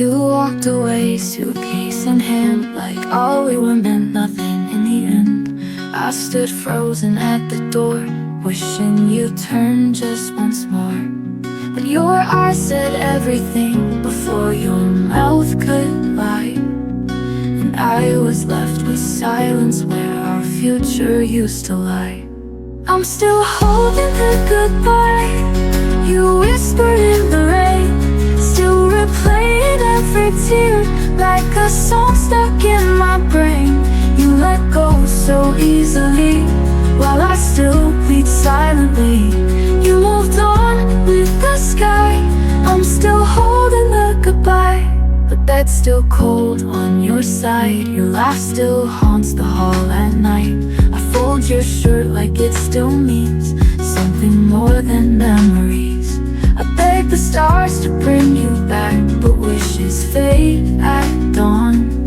You walked away, suitcase in hand, like all we were meant nothing in the end. I stood frozen at the door, wishing you'd turn just once more. But your eyes said everything before your mouth could lie, and I was left with silence where our future used to lie. I'm still holding the goodbye you whispered in the rain, still replaying every tear like a song stuck in my brain. You let go so easily while I still bleed silently. You moved on with the sky, I'm still holding the goodbye, but that's still cold on your side. Your laugh still haunts the hall at night. I fold your shirt like it still means something more than memories. I beg the stars to bring you back, but wishes fade at dawn,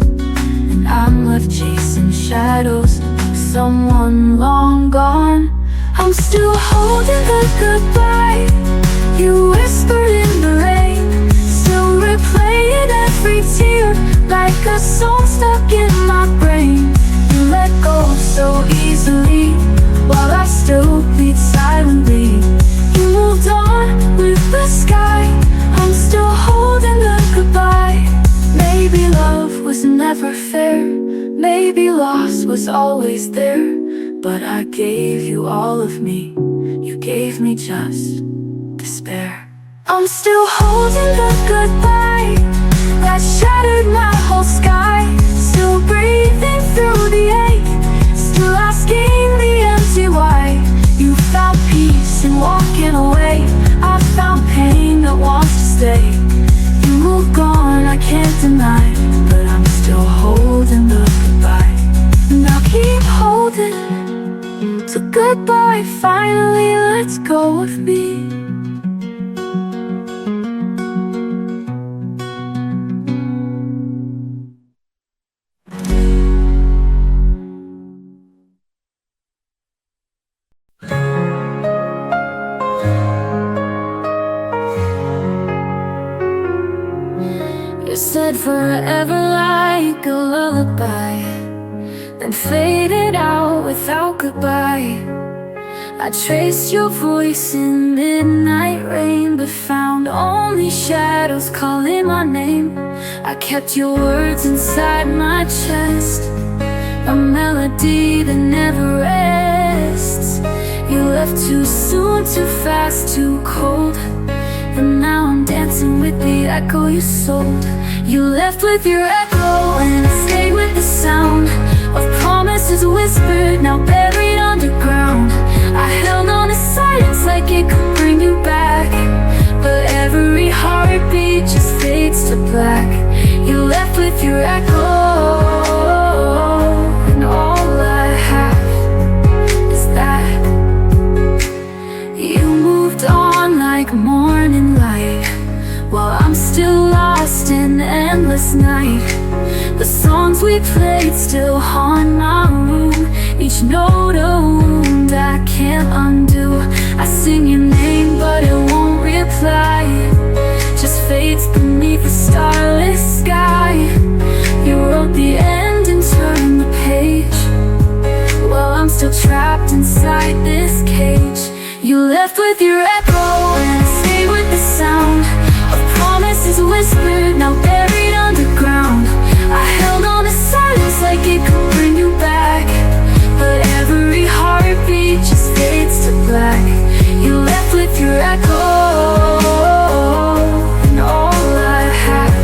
and I'm left chasing shadows of someone long gone. I'm still holding the goodbye you whispered in the rain, still replaying every tear like a song stuck in my brain. You let go so easily while I still bleed silently. You moved on with the sky, I'm still holding the goodbye. Maybe love was never fair, maybe loss was always there, but I gave you all of me, you gave me just despair. I'm still holding the goodbye that shattered my whole sky, still breathing through the ache, still asking the empty why. You found peace in walking away, I found pain that wants to stay. You moved on, I can't deny, but I'm still holding the goodbye. And I'll keep holding till goodbye finally lets go of me. You said forever like a lullaby, then faded out without goodbye. I traced your voice in midnight rain, but found only shadows calling my name. I kept your words inside my chest, a melody that never rests. You left too soon, too fast, too cold, and now I'm dancing with the echo you sold. You left with your echo and I stayed with the sound of promises whispered, now buried underground. I held on to silence like it could bring you back, but every heartbeat just fades to black. You left with your echo, and all I have is that. You moved on like morning light, while I'm still lost in endless night. The songs we played still haunt my room, each note a wound I can't undo. I sing your name but it won't reply, just fades beneath the starless sky. You wrote the end and turned the page, while I'm still trapped inside this cage. You left with your echo and I stayed with the sound of promises whispered, now buried underground. I held on to silence like it could bring you back, but every heartbeat just fades to black. You left with your echo, and all I have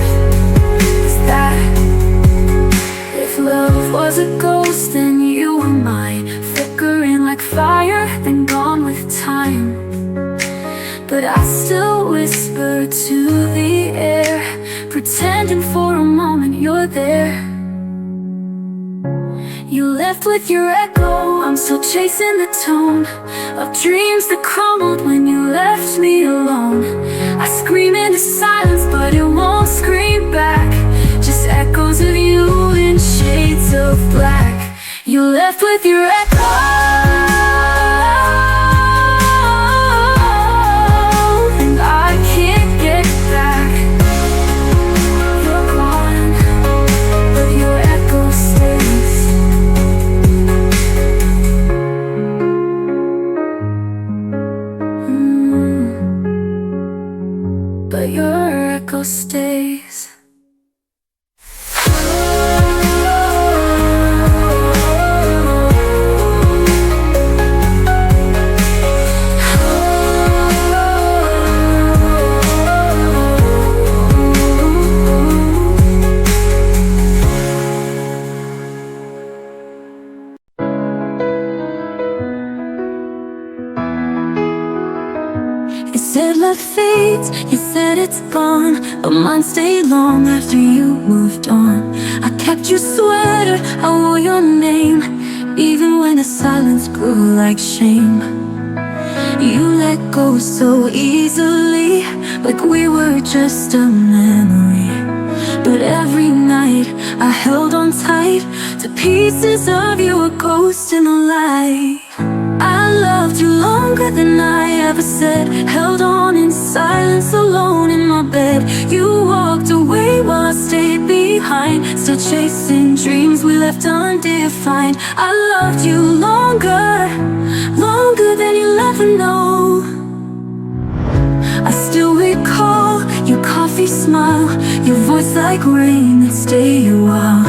is that. If love was a ghost, then you were mine, flickering like fire, then gone with time. But I still whisper to the air, pretending for a moment you're there. You left with your echo, I'm still chasing the tone of dreams that crumbled when you left me alone. I scream into silence but it won't scream back, just echoes of you in shades of black. You left with your echo, and I can't get back. but your echo stays. You said love fades, you said it's gone, but mine stayed long after you moved on. I kept your sweater, I wore your name, even when the silence grew like shame. You let go so easily, like we were just a memory. But every night I held on tight to pieces of you, a ghost in the light. I loved you longer than I ever said, held on in silence alone in my bed. You walked away while I stayed behind, still chasing dreams we left undefined. I loved you longer, longer than you'll ever know. I still recall your coffee smile, your voice like rain that stayed a while.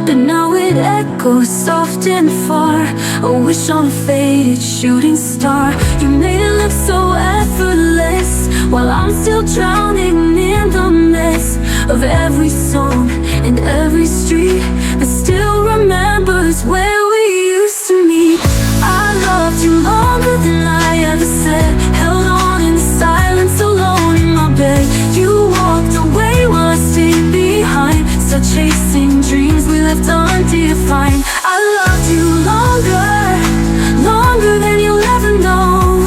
But now it echoes soft and far, a wish on a faded shooting star. You made it look so effortless, while I'm still drowning in the mess of every song and every street that still remembers where we used to meet. I loved you longer than I ever said, held on in silence alone in my bed. You walked away while I stayed behind, still chasing dreams we left undefined. I loved you longer, longer than you'll ever know.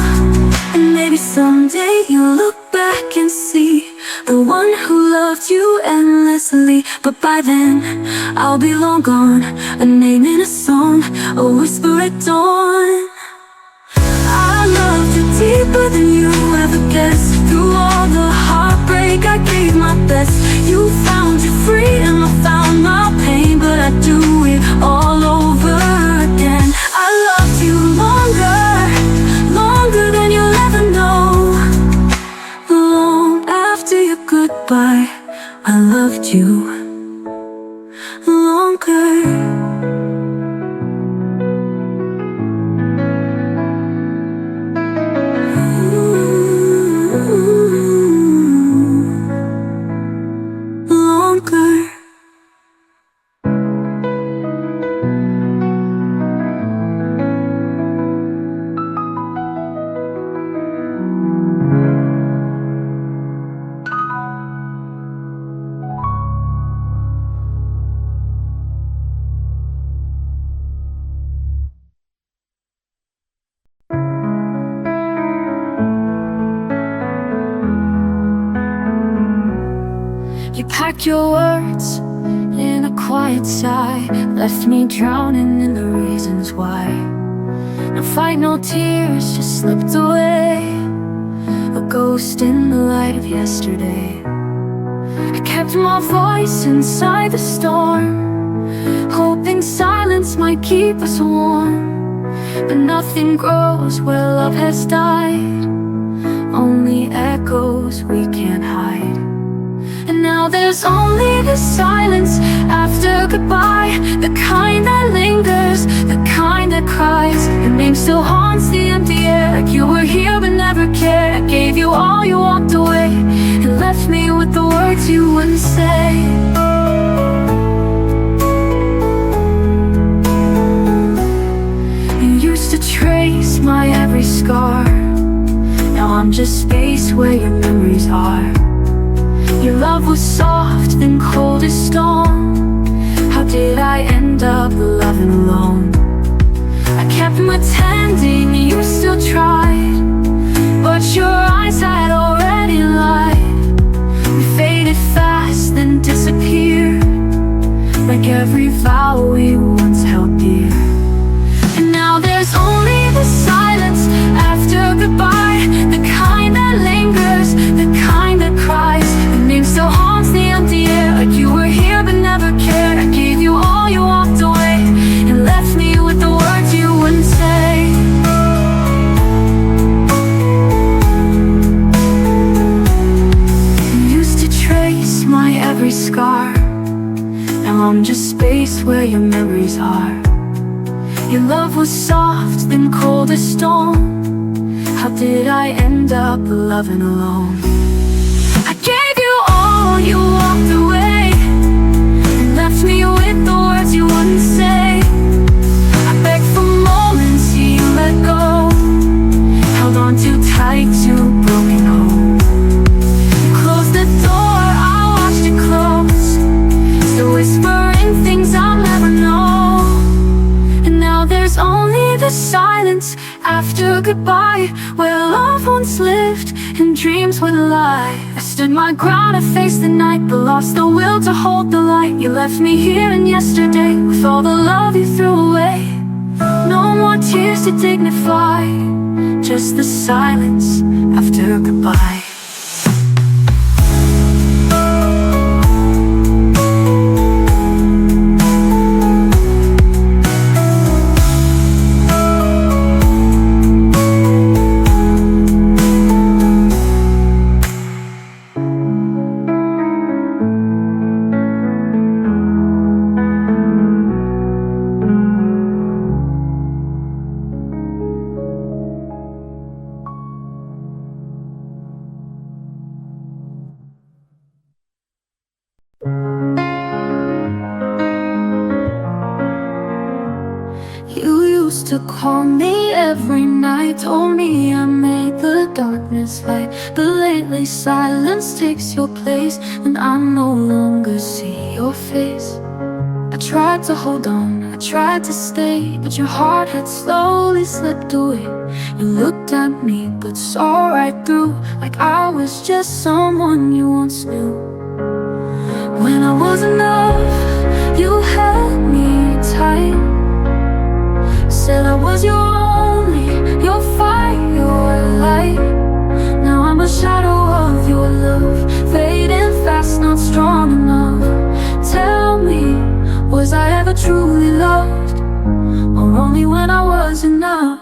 And maybe someday you'll look back and see the one who loved you endlessly. But by then, I'll be long gone, a name in a song, a whisper at dawn. I loved you deeper than you ever guessed. Through all the heartbreak, I gave my best. You found your freedom, I found my pain, but I'd do it all over again. I loved you longer, longer than you'll ever know. Long after your goodbye, I loved you longer. You packed your words in a quiet sigh, left me drowning in the reasons why. No fight, no tears, just slipped away, a ghost in the light of yesterday. I kept my voice inside the storm, hoping silence might keep us warm. But nothing grows where love has died, only echoes we can't hide. And now there's only the silence after goodbye, the kind that lingers, the kind that cries. Your name still haunts the empty air, like you were here but never cared. I gave you all, you walked away, and left me with the words you wouldn't say. You used to trace my every scar, now I'm just space where your memories are. Your love was soft, then cold as stone. How did I end up loving alone? I kept pretending you still tried, but your eyes had already lied. We faded fast, then disappeared, like every vow we once held dear. And now there's only the silence after goodbye, the kind that lingers, the kind that cries. Your name still haunts the empty air, like you were here but never cared. I gave you all, you walked away, and left me with the words you wouldn't say. found just space where your memories are. Your love was soft, then cold as stone. How did I end up loving alone? I gave you all, you walked away, and left me with the words you wouldn't say. I begged for moments, you let go, held on too tight to a broken home. You closed the door, I watched it close, still whispering things I'll never know. And now there's only the silence after goodbye, where love once lived and dreams would lie. I stood my ground, I faced the night, but lost the will to hold the light. You left me here in yesterday, with all the love you threw away. No more tears to dignify, just the silence after goodbye. You used to call me every night, told me I made the darkness light. But lately silence takes your place, and I no longer see your face. I tried to hold on, I tried to stay, but your heart had slowly slipped away. You looked at me but saw right through, like I was just someone you once knew. When I was enough, you held me tight, said I was your only, your fire, your light. Now I'm a shadow of your love, fading fast, not strong enough. Tell me, was I ever truly loved, or only when I was enough?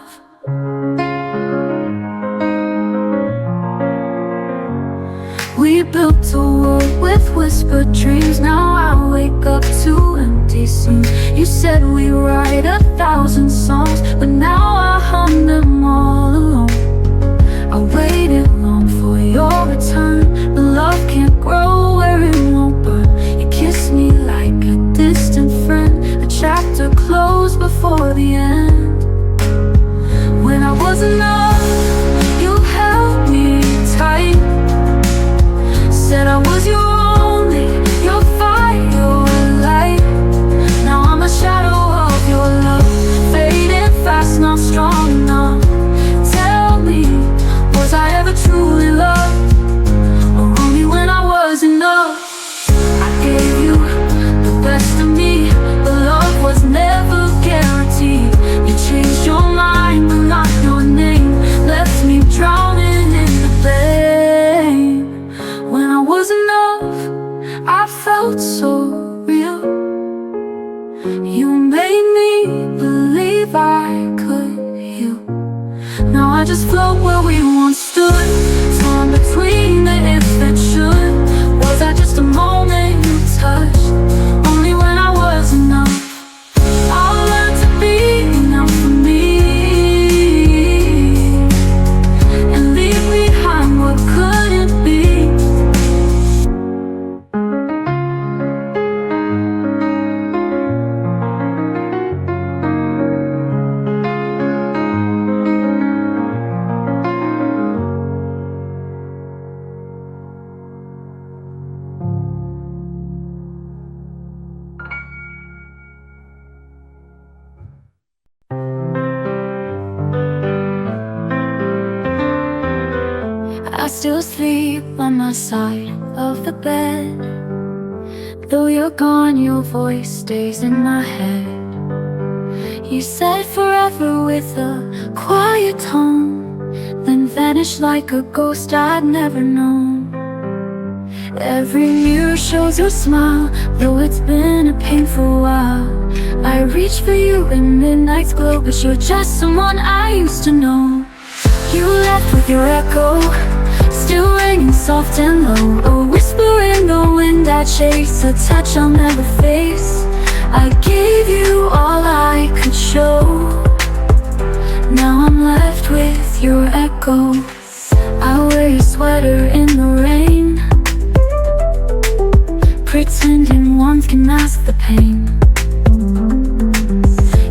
We built a world with whispered dreams. Now I wake up to empty scenes. You said we write 1,000 songs, but now I hum them all alone. I waited long for your return, but love can't grow where it won't burn. You kissed me like a distant friend, a chapter closed before the end. When I was enough, you held me tight, said I was your only, your fire, your light. Now I'm a shadow of your love, fading fast, not strong enough. Tell me, was I ever truly loved, or only when I was enough? I gave you the best of me, but love was never guaranteed. You changed your mind, but not your name, left me drowning in the blame. When I was enough, I felt so real. You made me believe I could heal. Now I just float where we once stood, torn between the if and should. Was I just a moment you touched, only when I was enough? I'll learn to be enough for me, and leave behind what couldn't be. I still sleep on my side of the bed. Though you're gone, your voice stays in my head. You said forever with a quiet tone, then vanished like a ghost I'd never known. Every mirror shows your smile, though it's been a painful while. I reach for you in midnight's glow, but you're just someone I used to know. You left with your echo, still ringing soft and low, a whisper in the wind I chase, a touch I'll never face. I gave you all I could show. Now I'm left with your echo. I wear your sweater in the rain, pretending warmth can mask the pain.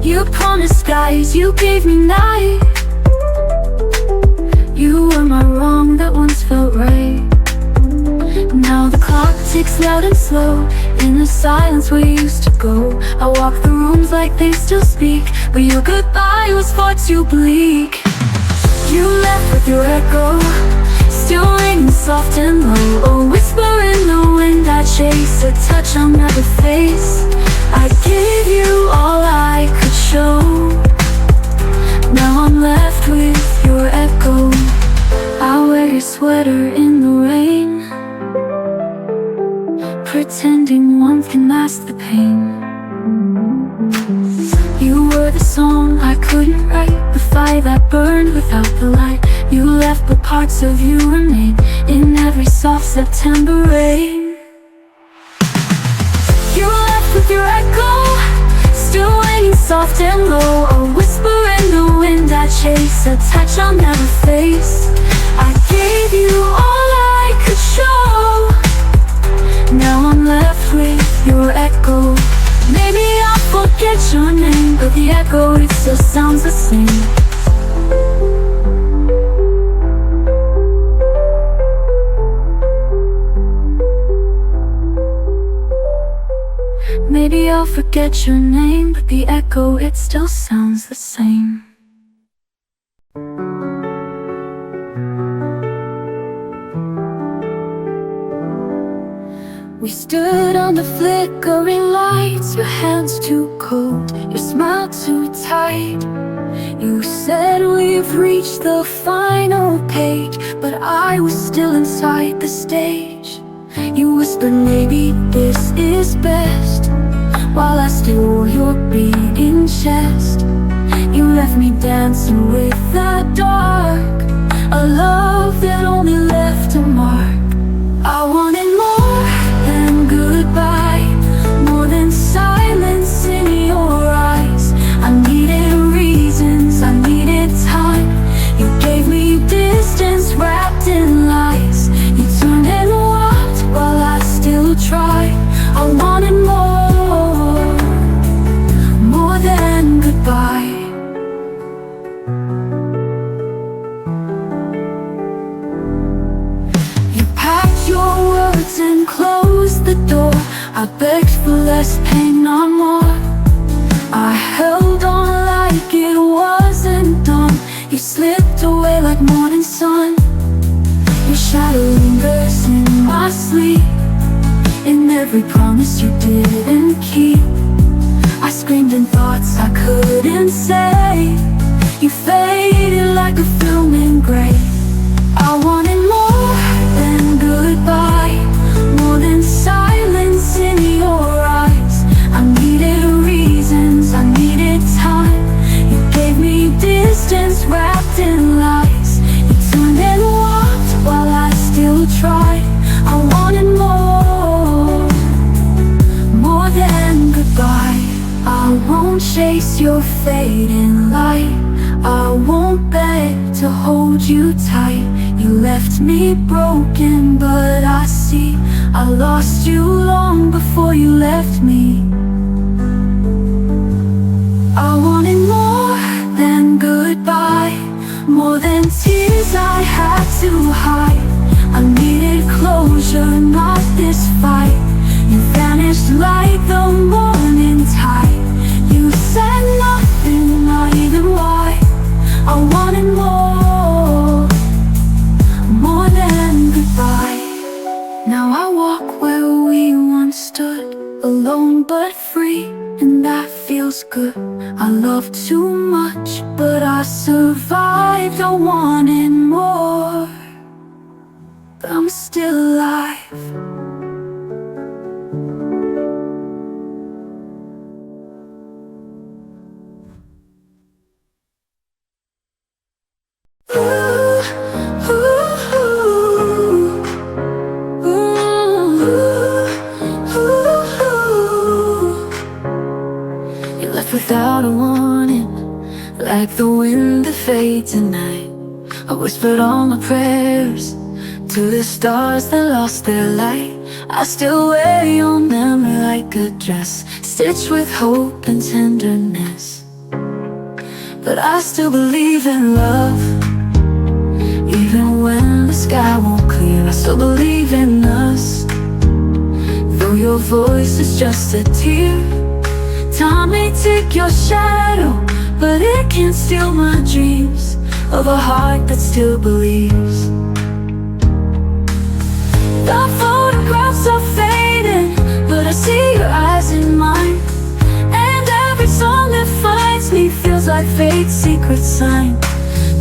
You promised skies, you gave me night. You were my wrong that once felt right. Now the clock ticks loud and slow, in the silence we used to go. I walk the rooms like they still speak, but your goodbye was far too bleak. You left with your echo, still ringing soft and low. A whisper in the wind I chase, a touch I'll never face. I gave you all I could show. Now I'm left with your echo. I wear your sweater in the rain, pretending warmth can mask the pain. You were the song I couldn't write, the fire that burned without the light. You left but parts of you remain in every soft September rain. You left with your echo, still ringing soft and low. A whisper in the wind I chase, a touch I'll never face. I gave you all I could show. Now I'm left with your echo. Maybe I'll forget your name, but the echo, it still sounds the same. Maybe I'll forget your name, but the echo, it still sounds the same. We stood under flickering lights, your hands too cold, your smile too tight. You said we've reached the final page, but I was still inside the stage. You whispered maybe this is best, while I still wore your beating chest. You left me dancing with the dark, a love that only left a mark. I wanted more than goodbye, more than silence in your eyes. I needed reasons, I needed time. You gave me distance wrapped in lies. You turned and walked while I still tried. I wanted more than goodbye. You packed your words and closed the door. I begged for less pain, not more. I held on like it wasn't done. You slipped away like morning sun. Your shadow lingers in my sleep, in every promise you didn't keep. I screamed in thoughts I couldn't say. You faded like a film in gray. I wanted more than goodbye, more than silence in your eyes. I needed reasons, I needed time. You gave me distance wrapped in lies. You turned and walked while I still tried. I wanted more than goodbye. I won't chase your fading light, I won't beg to hold you tight. You left me broken, but I see I lost you long before you left me. I wanted more than goodbye, more than tears I had to hide. I needed closure, not this fight. You vanished like the morning tide. You said nothing, not even why. I wanted more than goodbye. Now I walk where we once stood, alone but free, and that feels good. I loved too much, but I survived. I wanted more, but I'm still alive. offered all my prayers to the stars that lost their light. I still wear your memory like a dress, stitched with hope and tenderness. But I still believe in love, even when the sky won't clear. I still believe in us, though your voice is just a tear. Time may take your shadow, but it can't steal my dreams of a heart that still believes. The photographs are fading, but I see your eyes in mine. And every song that finds me feels like fate's secret sign.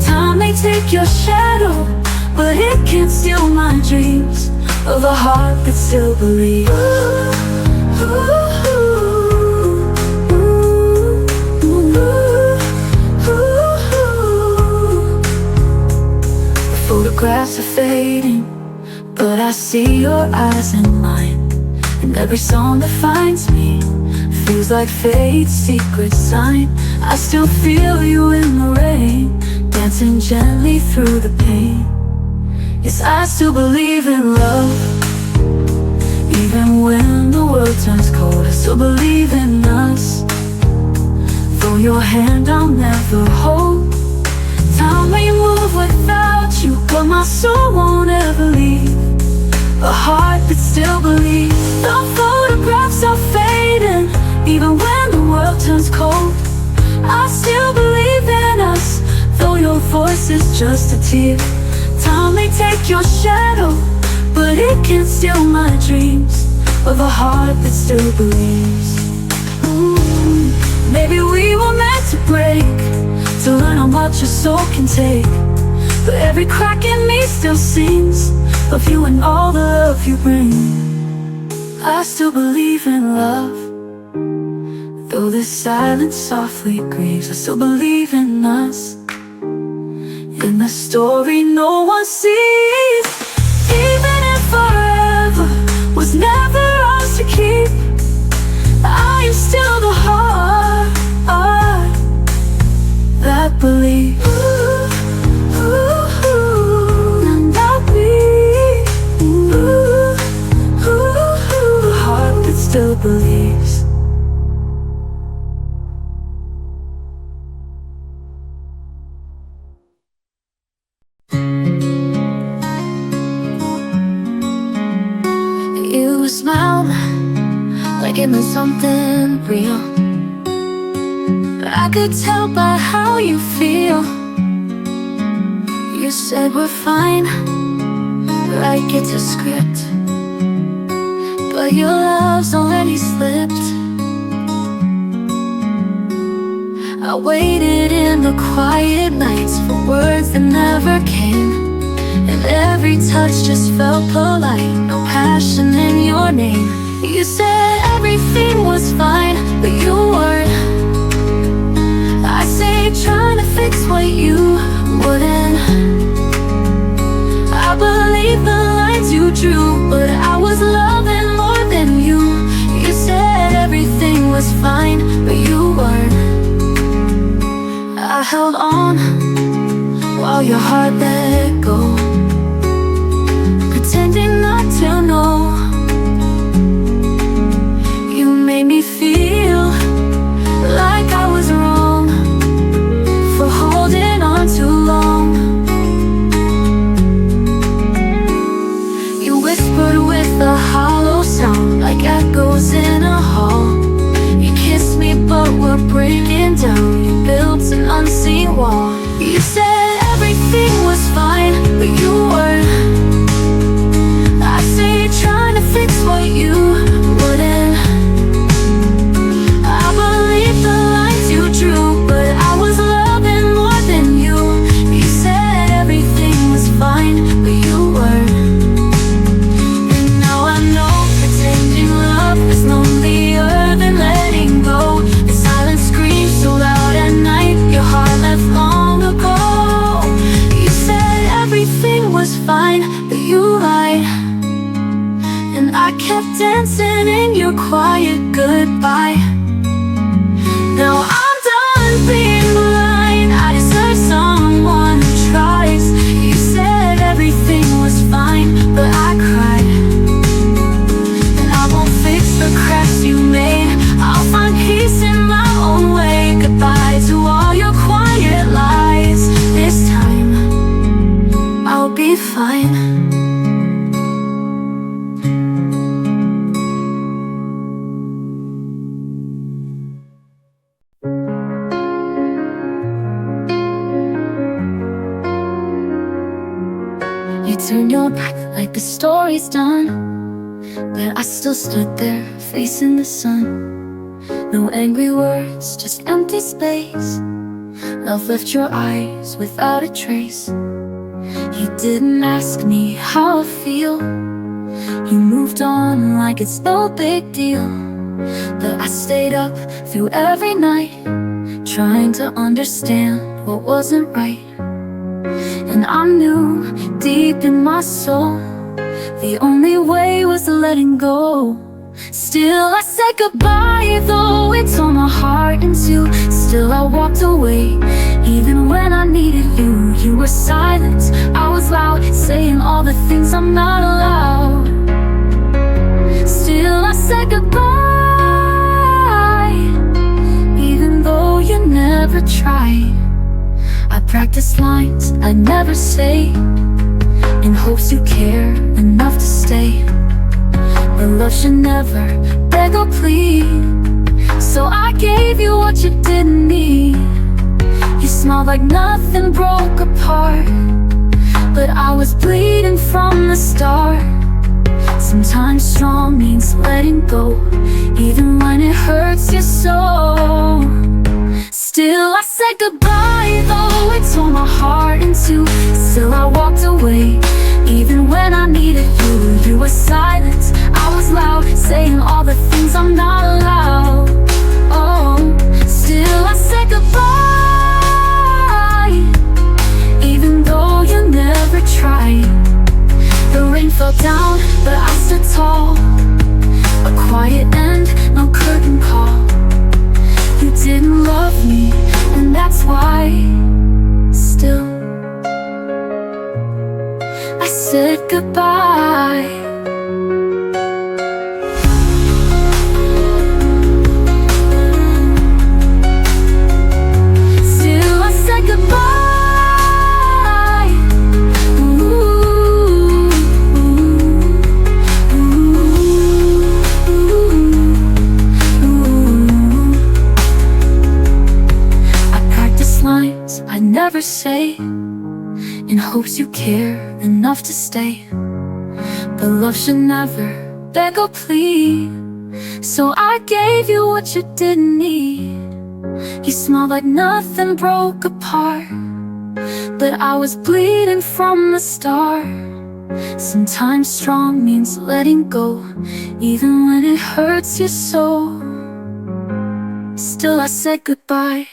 Time may take your shadow, but it can't steal my dreams of a heart that still believes. The photographs are fading, but I see your eyes in mine. And every song that finds me feels like fate's secret sign. I still feel you in the rain, dancing gently through the pain. Yes, I still believe in love, even when the world turns cold. I still believe in us, though your hand I'll never hold. Time may move without you, but my soul won't ever leave. A heart that still believes. The photographs are fading, even when the world turns cold. I still believe in us, though your voice is just a tear. Time may take your shadow, but it can't steal my dreams of a heart that still believes. Maybe we were meant to break, to learn how much your soul can take. But every crack in me still sings of you and all the love you bring. I still believe in love, though this silence softly grieves. I still believe in us, in the story no one sees. Even if forever was never ours to keep, I am still the heart that believes. And I'll be the heart that still believes. You smiled like it meant something real, but I could tell by how you feel. You said we're fine, like it's a script, but your love's already slipped. I waited in the quiet nights for words that never came, and every touch just felt polite, no passion in your name. You said everything was fine, but you weren't. I say trying to fix what you wouldn't. I believe the lines you drew, but I was loving more than you. You said everything was fine, but you weren't. I held on while your heart let go, pretending not to know. You made me feel like I was wrong for holding on too long. You whispered with a hollow sound, like echoes in a hall. You kissed me but were breaking down. You built an unseen wall. You said everything was fine, but you weren't. I say trying to fix what you wouldn't. I believe the lines you drew, but I was loving more than you. You said everything was fine, but you weren't. And now I know pretending love is lonelier than letting go. The silence screams so loud at night, your heart left long ago. You said everything was fine, but you lied. And I kept dancing in your quiet goodbye. Now I'm done being blind, I deserve someone who tries. You You turned your back like the story's done, but I still stood there facing the sun. No angry words, just empty space. Love left your eyes without a trace. You didn't ask me how I feel. You moved on like it's no big deal. But I stayed up through every night, trying to understand what wasn't right. And I knew deep in my soul the only way was letting go. Still I said goodbye, though it tore my heart in two. Still I walked away, even when I needed you. You were silent, I was loud, saying all the things I'm not allowed. Still I said goodbye, even though you never tried. I practiced lines I never say, in hopes you care enough to stay. But love should never beg or plead, so I gave you what you didn't need. You smiled like nothing broke apart, but I was bleeding from the start. Sometimes strong means letting go, even when it hurts you so. Still I said goodbye, though it tore my heart in two. Still I walked away, even when I needed you. You were silent, I was loud, saying all the things I'm not allowed. Oh, still I said goodbye, even though you never tried. The rain fell down, but I stood tall. A quiet end, no curtain call. You didn't love me, and that's why. Still I said goodbye. Still I said goodbye. Ooh, I practice lines I never say, in hopes you care enough to stay. But love should never beg or plead, so I gave you what you didn't need. You smiled like nothing broke apart, but I was bleeding from the start. Sometimes strong means letting go, even when it hurts you so. Still I said goodbye.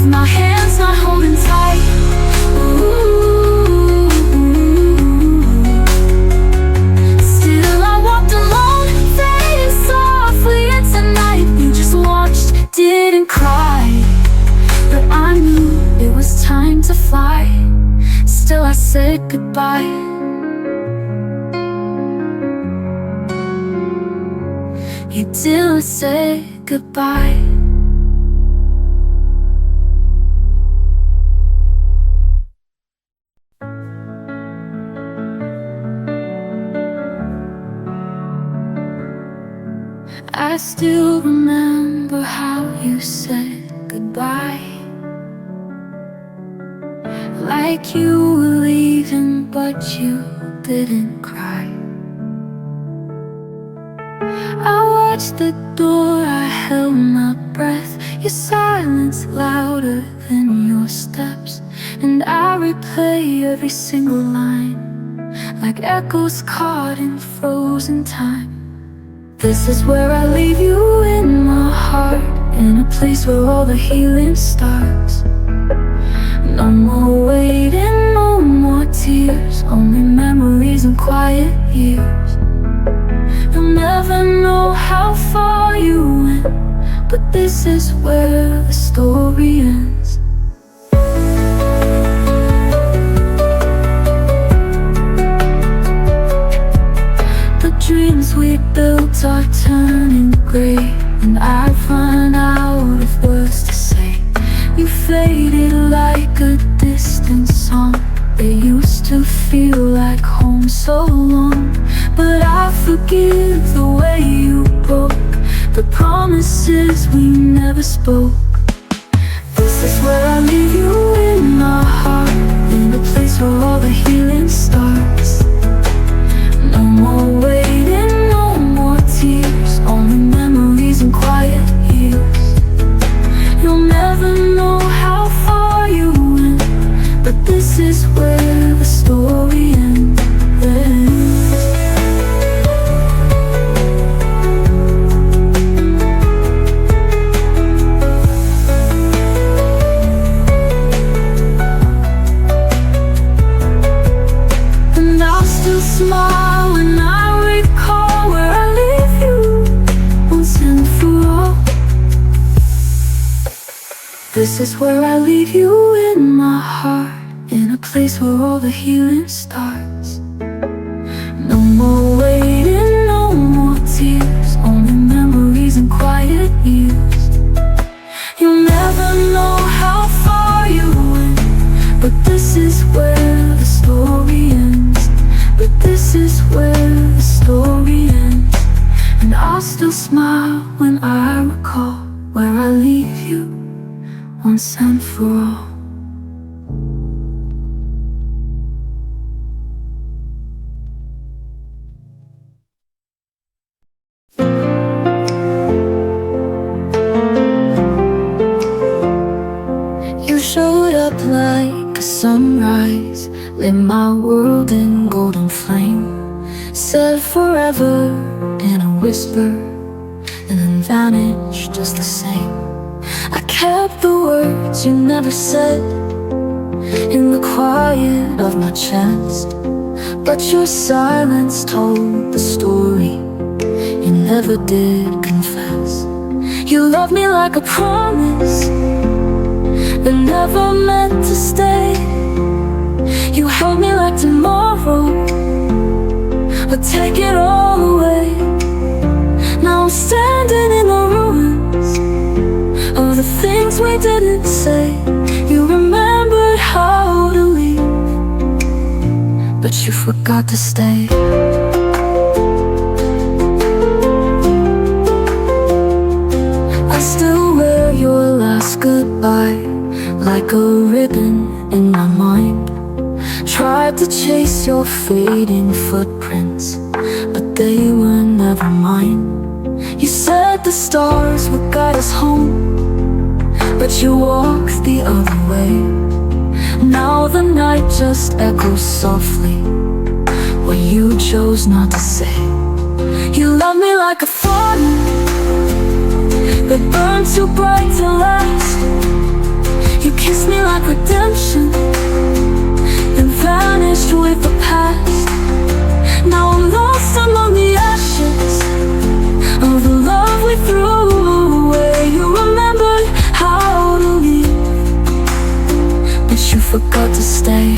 My hands not holding tight. Ooh. Still I walked alone, fading softly into night. You just watched, didn't cry, but I knew it was time to fly. Still I said goodbye. You still said goodbye. I still remember how you said goodbye, like you were leaving but you didn't cry. I watched the door, I held my breath. Your silence louder than your steps, and I replay every single line, like echoes caught in frozen time. This is where I leave you, in my heart, in a place where all the healing starts. No more waiting, no more tears, only memories and quiet years. You'll never know how far you went, but this is where the story ends. Dreams we built are turning gray, and I've run out of words to say. You fade faded like a distant song. They used to feel like home so long. But I forgive the way you broke the promises we never spoke. This is where I leave you, in my heart, in a place where all the healing starts. No more waiting, no more tears, only memories and quiet years. You'll never know how far you went, but this is where the story ends. And I'll still smile when I recall where I leave you once and for all. This is where I leave you, in my heart, in a place where all the healing starts. No more waiting, no more tears, only memories and quiet years. You'll never know how far you went, but this is where the story ends. But this is where the story ends. And I'll still smile when I recall where I leave you once and for all. You showed up like a sunrise, lit my world in golden flame, said forever in a whisper, and then vanished just the same. I kept the words you never said in the quiet of my chest, but your silence told the story you never did confess. You loved me like a promise that never meant to stay. You held me like tomorrow would take it all away. Now I'm standing in the ruins of the things we didn't say. You remembered how to leave, but you forgot to stay. I still wear your last goodbye like a ribbon in my mind. Tried to chase your fading footprints, but they were never mine. You said the stars would guide us home, but you walked the other way. Now the night just echoes softly what you chose not to say. You love me like a fire that burned too bright to last. You kissed me like redemption, then vanished with the past. Now I'm lost among the ashes of the love we threw away. You remembered how to leave, but you forgot to stay.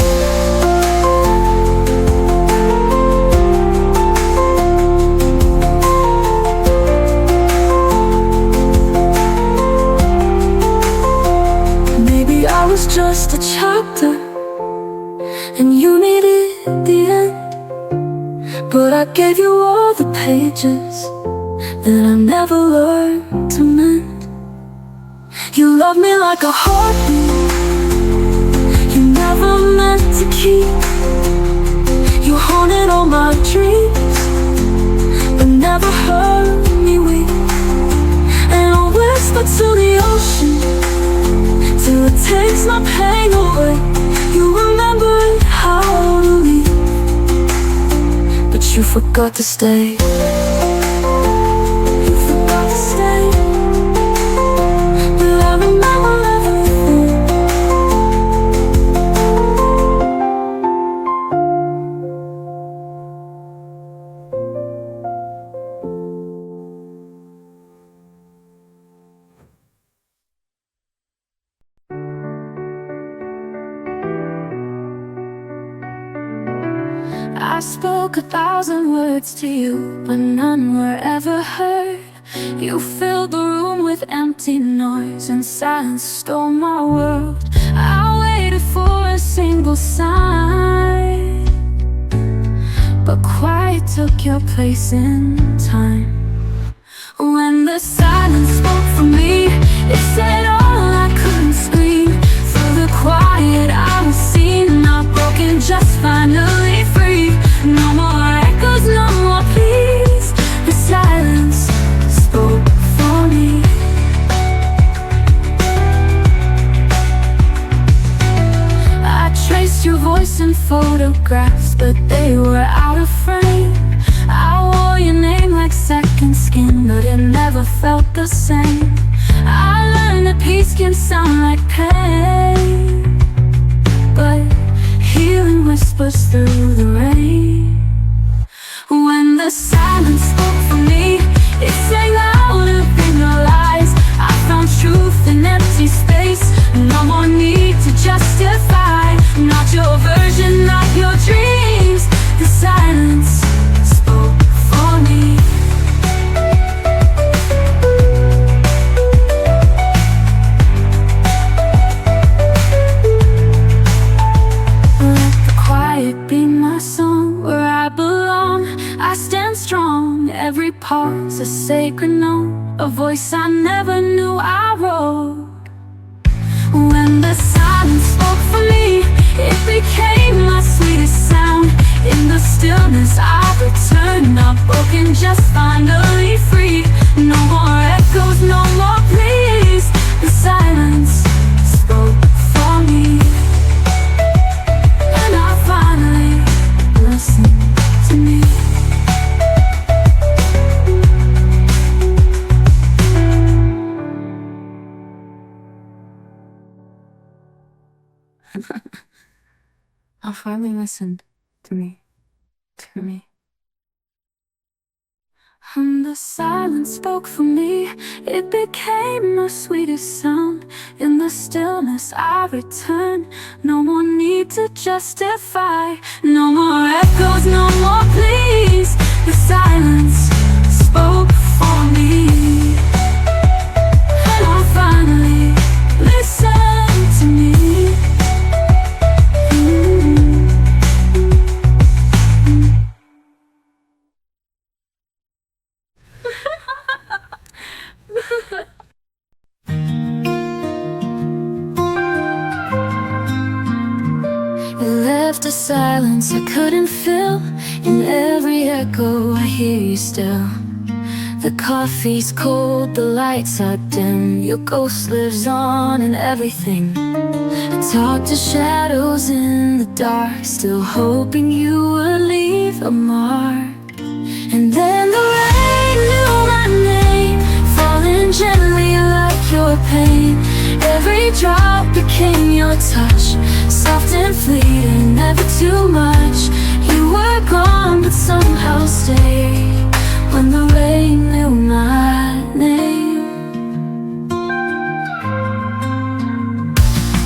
Maybe I was just a chapter and you needed the end, but I gave you all the pages that I never learned to mend. You love me like a heartbeat you never meant to keep. You haunted all my dreams, but never heard me weep. And I'll whisper to the ocean till it takes my pain away. You remembered how to leave, but you forgot to stay. You forgot to stay, but I remember everything. I spoke 1,000 words to you, but none were ever heard. You filled the room with empty empty noise and silence stole my world. I waited for a single sign, but quiet took your place in time. When the silence spoke for me, it said all I couldn't scream. Through the quiet I was seen, not broken, just finally free. No more echoes, no more pleas. The silence spoke for me. I traced your voice in photographs, but they were out of frame. I wore your name like second skin, but it never felt the same. I learned that peace can sound like pain, but healing whispers through the rain. When the silence spoke for me, it sang louder than your lies. I found truth in empty space. No more need to justify. Not your version, not your dreams. The silence spoke for me. Let the quiet be my song, where I belong. I stand strong, every pause a sacred note, a voice I never knew I wrote. When the silence spoke for me, it became my sweetest sound. In the stillness I returned, not broken, just finally free. No more echoes, no more pleas. The silence spoke for me, and I finally listened to me. I finally listened to me, to me. And the silence spoke for me, it became my sweetest sound. In the stillness I return, no more need to justify. No more echoes, no more pleas. The silence spoke for me, and I finally listened to me. It left a silence I couldn't fill. In every echo I hear you still. The coffee's cold, the lights are dim. Your ghost lives on in everything. I talk to shadows in the dark, still hoping you will leave a mark. And then the rain knew my name, falling gently like your pain. Every drop became your touch, soft and fleeting, never too much. You were gone but somehow stayed. When the rain knew my name,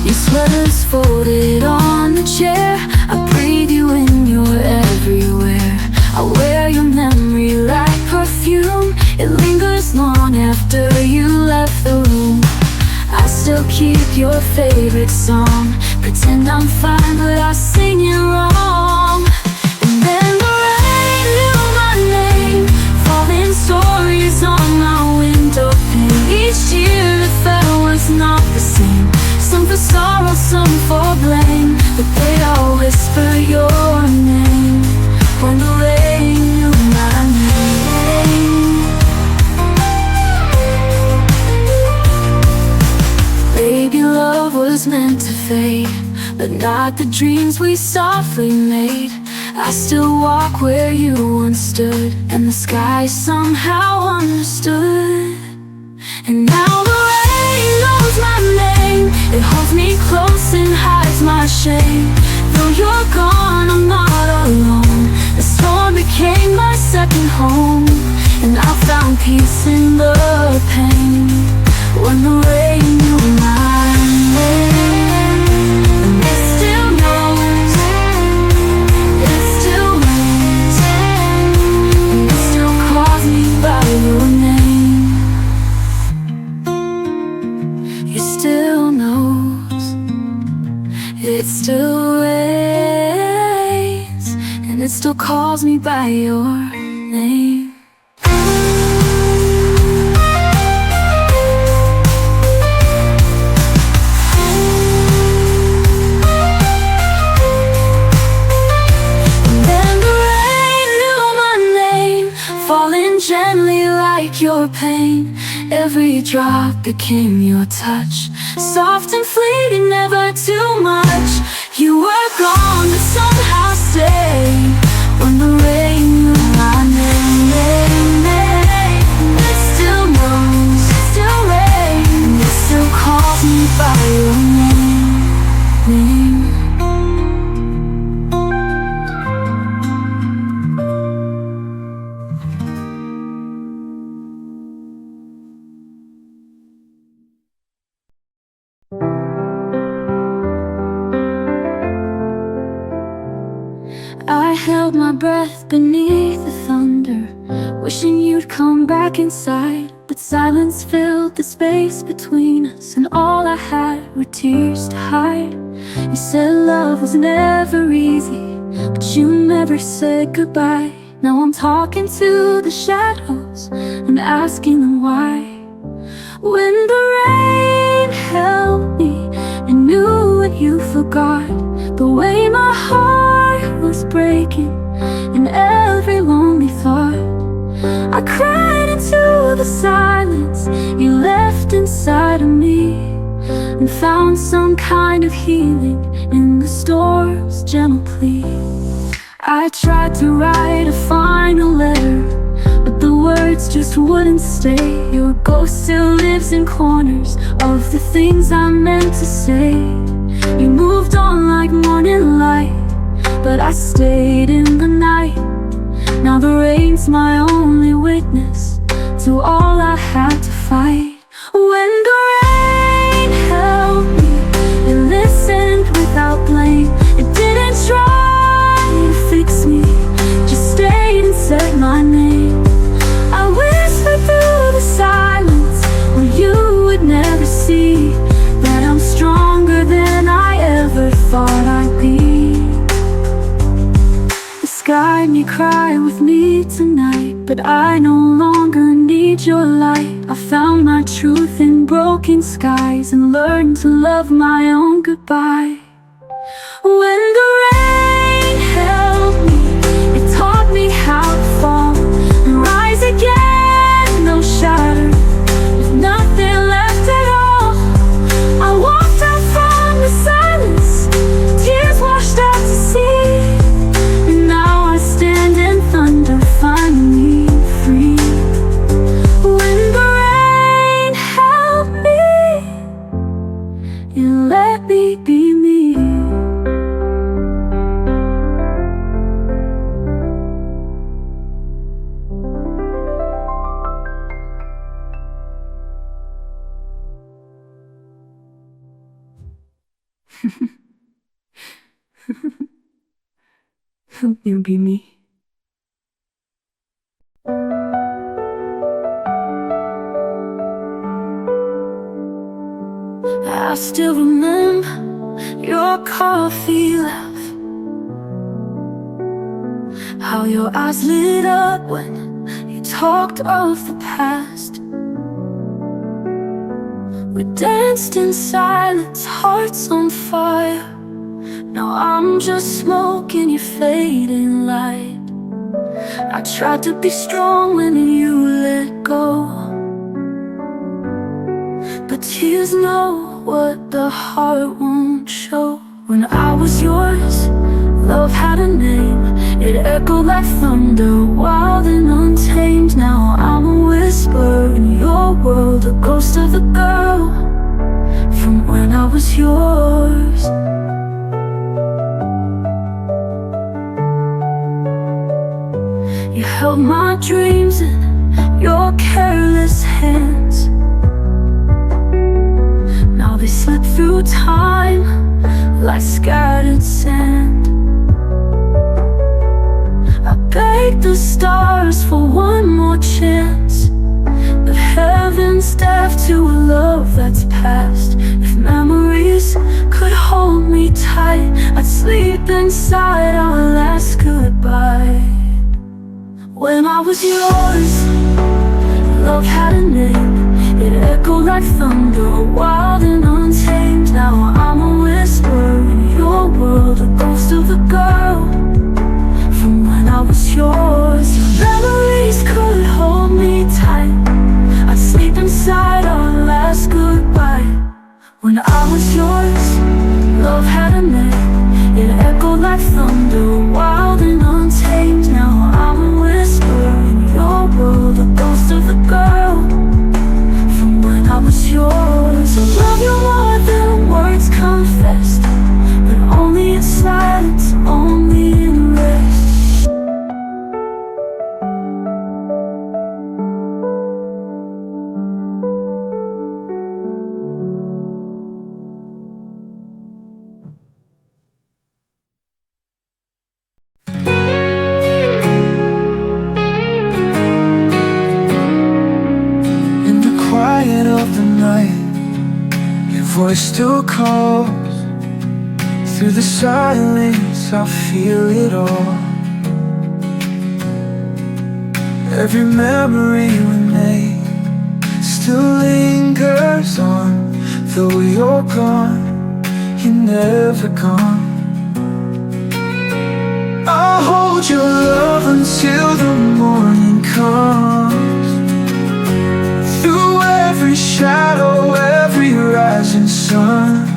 your sweater's folded on the chair. I breathe you in, you're everywhere. I wear your memory like perfume. It lingers long after you left the room. I still keep your favorite song, pretend I'm fine but I sing it wrong. And then the rain knew my name, falling stories on my window pane. Each year the fell was not the same, some for sorrow, some for blame, but they all whisper your name. When the rain knew my name, baby, love was meant to fade, but not the dreams we softly made. I still walk where you once stood, and the sky somehow understood. And now the rain knows my name, it holds me close and hides my shame. Though you're gone, I'm not alone. The storm became my second home, and I found peace in the pain. When the rain knew my name, and it still knows, it still rains, and it still calls me by your name. it still rains, and it still calls me by your name. Gently like your pain, every drop became your touch. Soft and fleeting, never too much. You were gone but somehow stayed. When the rain knew my name, it still knows, it still rains, it still calls me by your name. I held my breath beneath the thunder, wishing you'd come back inside. But silence filled the space between us, and all I had were tears to hide. You said love was never easy, but you never said goodbye. Now I'm talking to the shadows and asking them why. When the rain held me, I knew what you forgot. The way my heart was breaking in every lonely thought. I cried into the silence you left inside of me, and found some kind of healing in the storm's gentle plea. I tried to write a final letter, but the words just wouldn't stay. Your ghost still lives in corners of the things I meant to say. You moved on like morning light, but I stayed in the night. Now the rain's my only witness to all I had to fight. When the rain held me, it listened without blame. It didn't try to fix me, just stayed and said my name. I whispered through the silence where you would never see that I'm stronger than I ever thought I'd be. The sky may cry with me tonight, but I no longer need your light. I found my truth in broken skies and learned to love my own goodbye. When the rain held me, it taught me how to fall and rise again, no shatter, with nothing left at all. I walked out from the silence, tears washed out to sea, and now I stand in thunder, finally free. When the rain held me, it let me be me. You'll be me. I still remember your coffee laugh, how your eyes lit up when you talked of the past. We danced in silence, hearts on fire. Now I'm just smoke in your fading light. I tried to be strong when you let go, but tears know what the heart won't show. When I was yours, love had a name. It echoed like thunder, wild and untamed. Now I'm a whisper in your world, a ghost of the girl from when I was yours. You held my dreams in your careless hands. Now they slip through time like scattered sand. I begged the stars for one more chance, but heaven's deaf to a love that's past. If memories could hold me tight, inside our last goodbye. When I was yours, love had a name. It echoed like thunder, wild and untamed. Now I'm a whisper in your world, a ghost of a girl from when I was yours. Your memories could hold me tight. I'd sleep inside our last goodbye. When I was yours, love had a name. It echoed like thunder, wild and untamed. Now I'm a whisper in your world, a ghost of a girl from when I was yours. I love you more than words confessed, but only in silence, only in rest. Voice still calls. Through the silence I feel it all. Every memory we made still lingers on. Though you're gone, you're never gone. I'll hold your love until the morning comes. Through every shadow, every rising sun.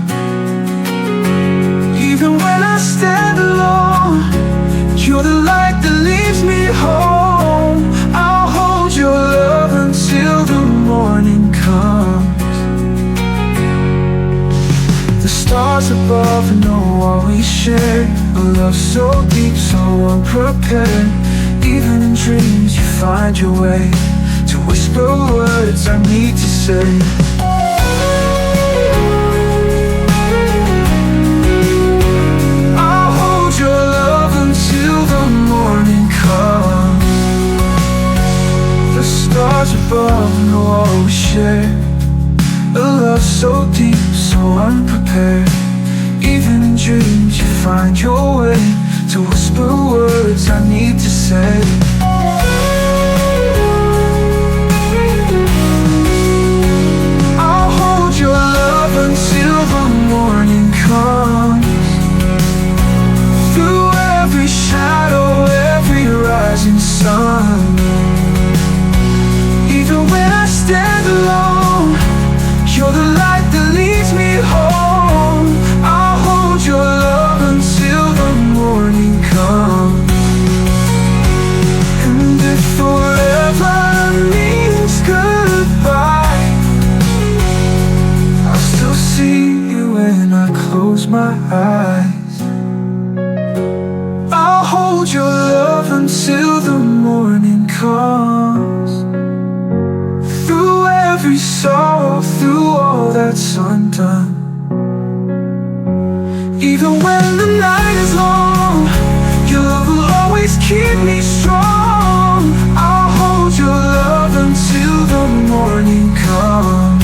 Even when I stand alone, you're the light that leads me home. I'll hold your love until the morning comes. The stars above know what we share, a love so deep, so unprepared. Even in dreams you find your way to whisper words I need to say. I'll hold your love until the morning comes. The stars above know all we share, a love so deep, so unprepared. Even in dreams you find your way to whisper words I need to say. Until the morning comes. Through every shadow, every rising sun. Even when I stand alone, you're the light that leads me home. I'll hold your love until the morning comes. And if forever means goodbye, I'll still see you when I close my eyes. I'll hold your love until the morning comes. Through every sorrow, through all that's undone. Even when the night is long, your love will always keep me strong. I'll hold your love until the morning comes.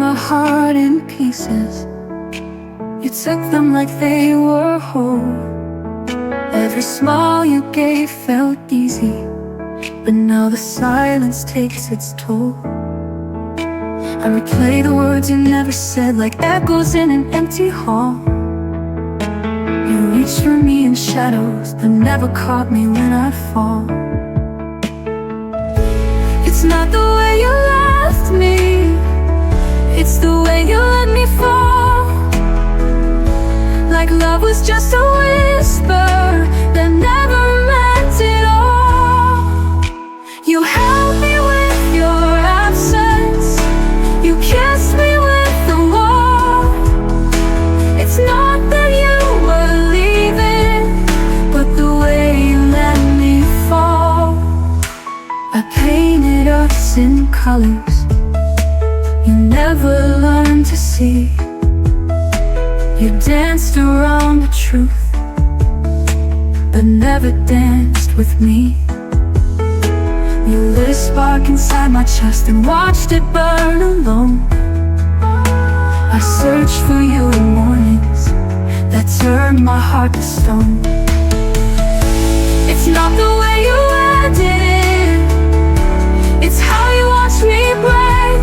My heart in pieces, you took them like they were whole. Every smile you gave felt easy, but now the silence takes its toll. I replay the words you never said like echoes in an empty hall. You reached for me in shadows, but never caught me when I fall. It's not the way you left me, it's the way you let me fall. Like love was just a whisper that never meant it all. You held me with your absence, you kissed me with the warmth. It's not that you were leaving, but the way you let me fall. lies in colors you never learned to see. You danced around the truth, but never danced with me. You lit a spark inside my chest and watched it burn alone. I searched for you in mornings that turned my heart to stone. It's not the way you ended, it's how you watched me break.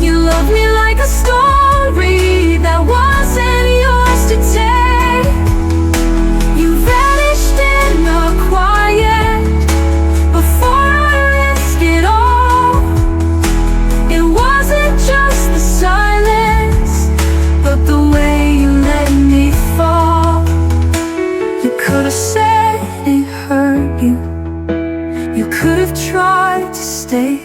You loved me like a story that wasn't yours to take. You vanished in the quiet before I risked it all. It wasn't just the silence, but the way you let me fall. You could have said it hurt you, you could have tried to stay,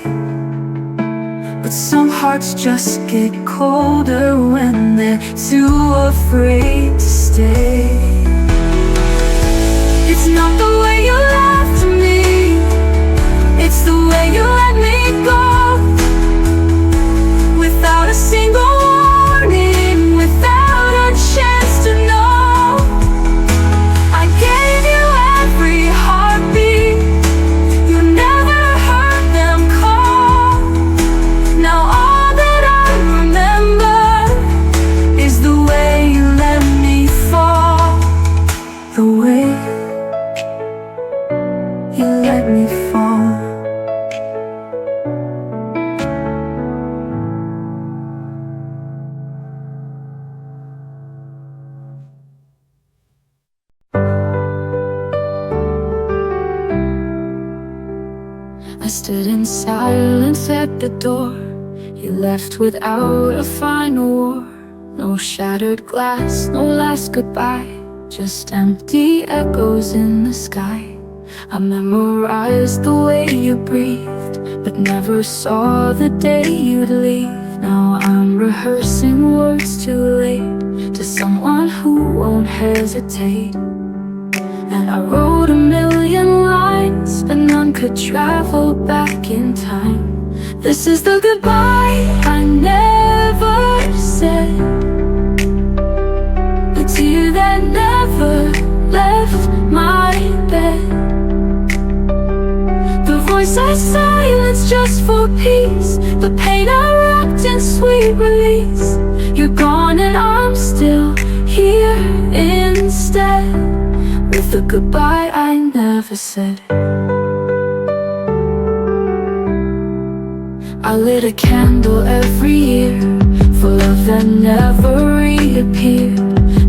but some hearts just get colder when they're too afraid to stay. It's not the way you left me, it's the way you let me go. Without a single warning, without a chance to know. I gave you every heartbeat, you never heard them call. Now all that I remember is the way you let me fall. The way you let me fall. I stood in silence at the door. You left without a final war. No shattered glass, no last goodbye, just empty echoes in the sky. I memorized the way you breathed, but never saw the day you'd leave. Now I'm rehearsing words too late to someone who won't hesitate. And I wrote a million lines, but none could travel back in time. This is the goodbye I never said, the tear that never left my bed, the voice I silenced just for peace, the pain I wrapped in sweet release. You're gone and I'm still here instead, with the goodbye I never said. I lit a candle every year for love that never reappeared.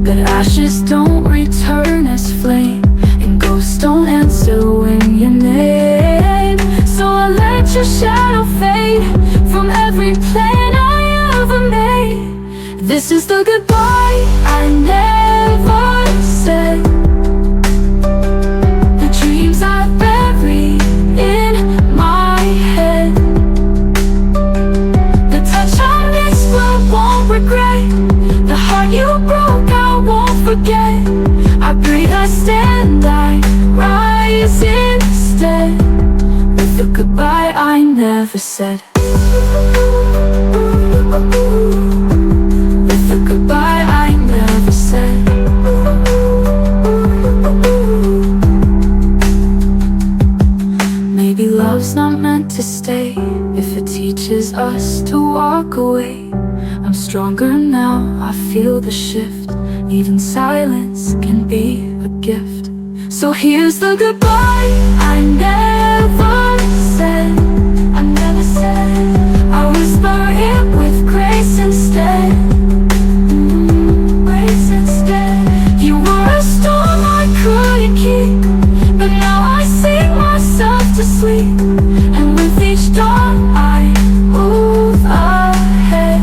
But ashes don't return as flame, and ghosts don't answer when you name. So I let your shadow fade from every plan I ever made. This is the goodbye I never said, the dreams I buried in my head, the touch I missed but won't regret, the heart you broke I won't forget. I breathe, I stand, I rise instead, with the goodbye I never said. With the goodbye I never said. Maybe love's not meant to stay if it teaches us to walk away. I'm stronger now, I feel the shift. Even silence can be a gift. So here's the goodbye I never said. I never said. I whisper it with grace instead. Grace instead. You were a storm I couldn't keep, but now I sing myself to sleep. And with each dawn I move ahead,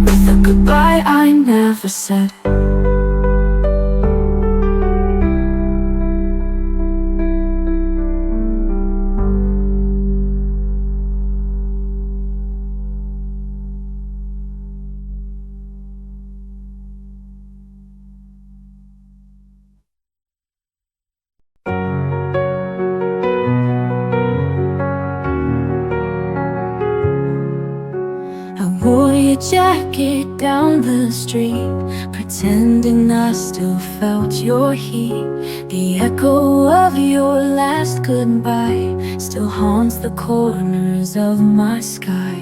with the goodbye I never said. jacket down the street, pretending I still felt your heat. The echo of your last goodbye still haunts the corners of my sky.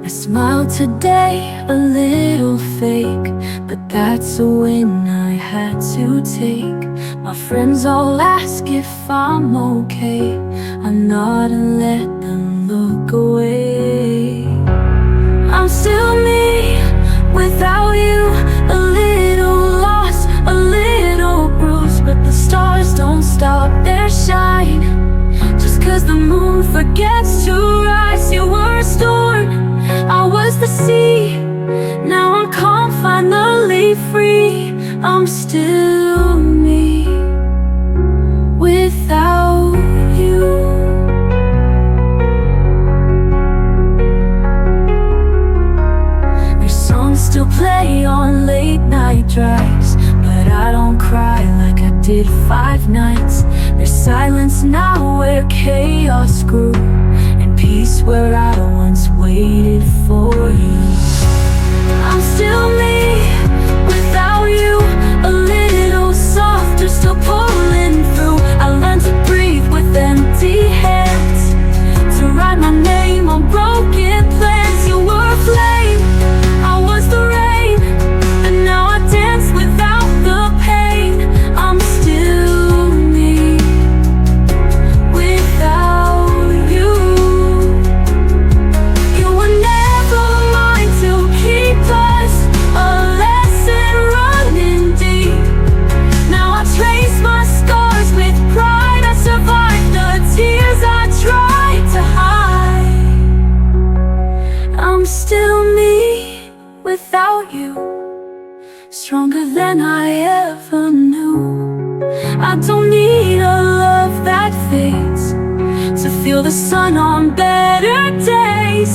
I smile today, a little fake, but that's a win I had to take. My friends all ask if I'm okay. I nod and let them look away. I'm still me without you, a little lost, a little bruised, but the stars don't stop their shine. Just 'cause the moon forgets to rise. You were a storm, I was the sea. Now I'm calm, finally free. I'm still me without you. Your songs still play on late night drives, but I don't cry like I did 5 nights. There's silence now where chaos grew, and peace where I once waited for you. I'm still me without you, a little softer, still pulling through. I learned to breathe with empty hands, to write my name on broken plans. You were a flame, I was the rain, and now I dance without the pain. I'm still me without you. You were never mine to keep us, a lesson running deep. Now I trace my scars with pride. I survived the tears I tried to hide. I'm still me without you, stronger than I ever knew. I don't need a love that fades to feel the sun on better days.